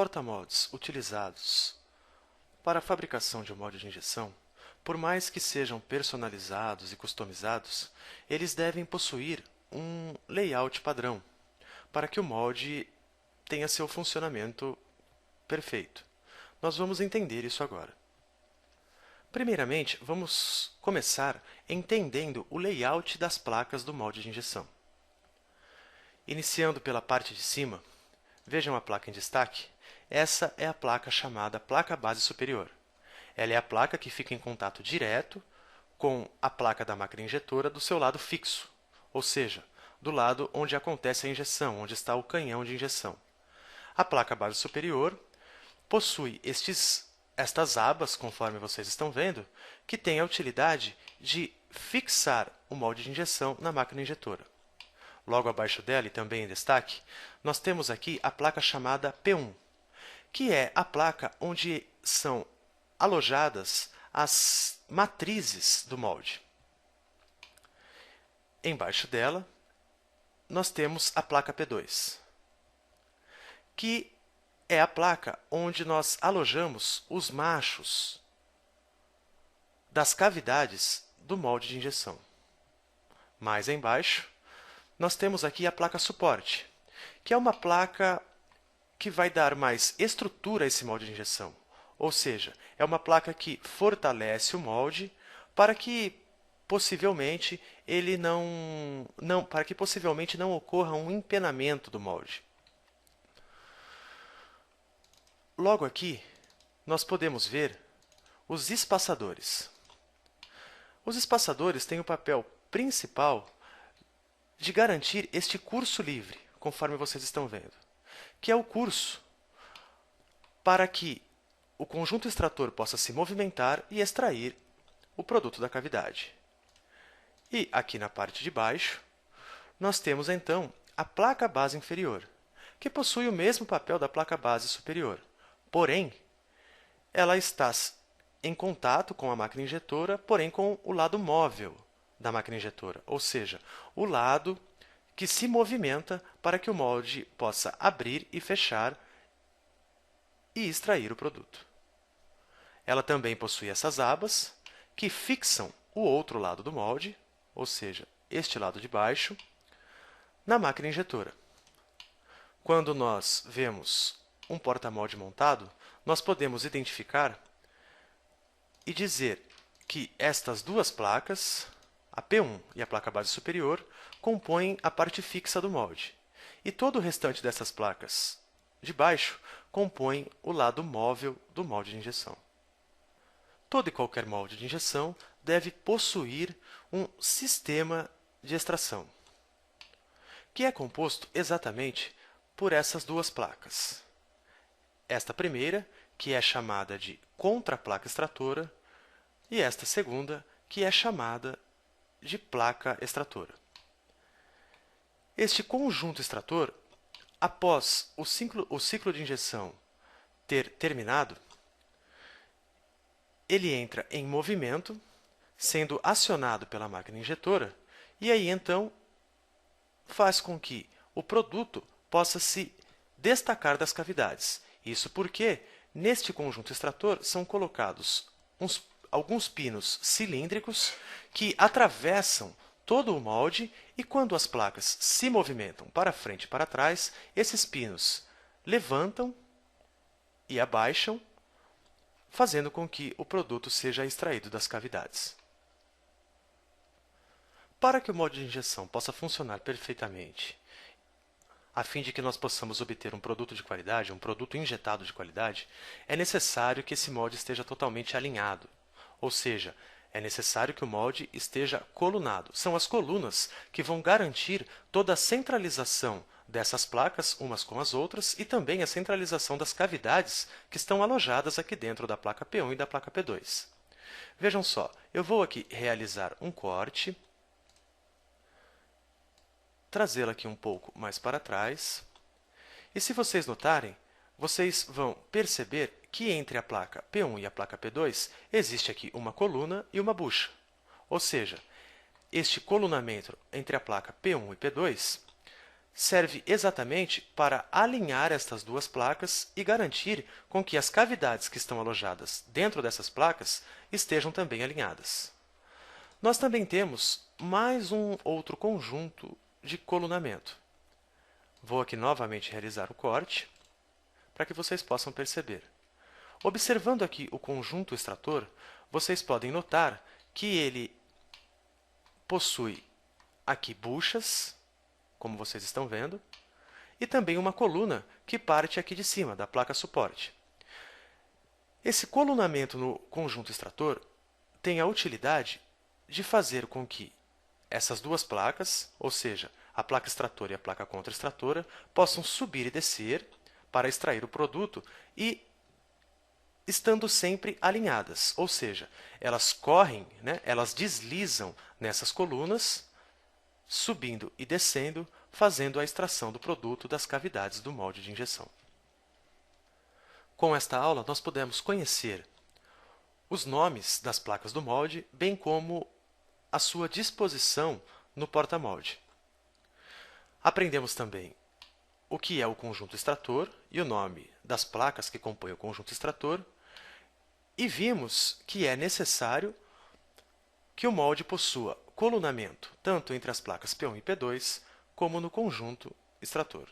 porta-moldes utilizados para a fabricação de um molde de injeção, por mais que sejam personalizados e customizados, eles devem possuir um layout padrão, para que o molde tenha seu funcionamento perfeito. Nós vamos entender isso agora. Primeiramente, vamos começar entendendo o layout das placas do molde de injeção. Iniciando pela parte de cima, vejam a placa em destaque. Essa é a placa chamada placa base superior. Ela é a placa que fica em contato direto com a placa da máquina injetora do seu lado fixo, ou seja, do lado onde acontece a injeção, onde está o canhão de injeção. A placa base superior possui estas abas, conforme vocês estão vendo, que têm a utilidade de fixar o molde de injeção na máquina injetora. Logo abaixo dela, e também em destaque, nós temos aqui a placa chamada P1, que é a placa onde são alojadas as matrizes do molde. Embaixo dela, nós temos a placa P2, que é a placa onde nós alojamos os machos das cavidades do molde de injeção. Mais embaixo, nós temos aqui a placa suporte, que é uma placa que vai dar mais estrutura a esse molde de injeção. Ou seja, é uma placa que fortalece o molde para que possivelmente não ocorra um empenamento do molde. Logo aqui, nós podemos ver os espaçadores. Os espaçadores têm o papel principal de garantir este curso livre, conforme vocês estão vendo, que é o curso para que o conjunto extrator possa se movimentar e extrair o produto da cavidade. E aqui na parte de baixo, nós temos então a placa base inferior, que possui o mesmo papel da placa base superior. Porém, ela está em contato com a máquina injetora, porém com o lado móvel da máquina injetora, ou seja, o lado que se movimenta para que o molde possa abrir e fechar e extrair o produto. Ela também possui essas abas que fixam o outro lado do molde, ou seja, este lado de baixo, na máquina injetora. Quando nós vemos um porta-molde montado, nós podemos identificar e dizer que estas duas placas, a P1 e a placa base superior, compõem a parte fixa do molde. E todo o restante dessas placas de baixo compõem o lado móvel do molde de injeção. Todo e qualquer molde de injeção deve possuir um sistema de extração, que é composto exatamente por essas duas placas. Esta primeira, que é chamada de contraplaca extratora, e esta segunda, que é chamada de placa extratora. Este conjunto extrator, após o ciclo de injeção ter terminado, ele entra em movimento, sendo acionado pela máquina injetora, e aí então faz com que o produto possa se destacar das cavidades. Isso porque, neste conjunto extrator, são colocados alguns pinos cilíndricos que atravessam todo o molde e, quando as placas se movimentam para frente e para trás, esses pinos levantam e abaixam, fazendo com que o produto seja extraído das cavidades. Para que o molde de injeção possa funcionar perfeitamente, a fim de que nós possamos obter um produto de qualidade, um produto injetado de qualidade, é necessário que esse molde esteja totalmente alinhado. Ou seja, é necessário que o molde esteja colunado. São as colunas que vão garantir toda a centralização dessas placas umas com as outras e também a centralização das cavidades que estão alojadas aqui dentro da placa P1 e da placa P2. Vejam só, eu vou aqui realizar um corte, trazê-lo aqui um pouco mais para trás. E se vocês notarem, vocês vão perceber que entre a placa P1 e a placa P2 existe aqui uma coluna e uma bucha. Ou seja, este colunamento entre a placa P1 e P2 serve exatamente para alinhar estas duas placas e garantir com que as cavidades que estão alojadas dentro dessas placas estejam também alinhadas. Nós também temos mais um outro conjunto de colunamento. Vou aqui novamente realizar o corte para que vocês possam perceber. Observando aqui o conjunto extrator, vocês podem notar que ele possui aqui buchas, como vocês estão vendo, e também uma coluna que parte aqui de cima, da placa suporte. Esse colunamento no conjunto extrator tem a utilidade de fazer com que essas duas placas, ou seja, a placa extratora e a placa contra-extratora, possam subir e descer para extrair o produto e estando sempre alinhadas, ou seja, elas correm, elas deslizam nessas colunas, subindo e descendo, fazendo a extração do produto das cavidades do molde de injeção. Com esta aula, nós podemos conhecer os nomes das placas do molde, bem como a sua disposição no porta-molde. Aprendemos também o que é o conjunto extrator e o nome das placas que compõem o conjunto extrator, e vimos que é necessário que o molde possua colunamento tanto entre as placas P1 e P2, como no conjunto extrator.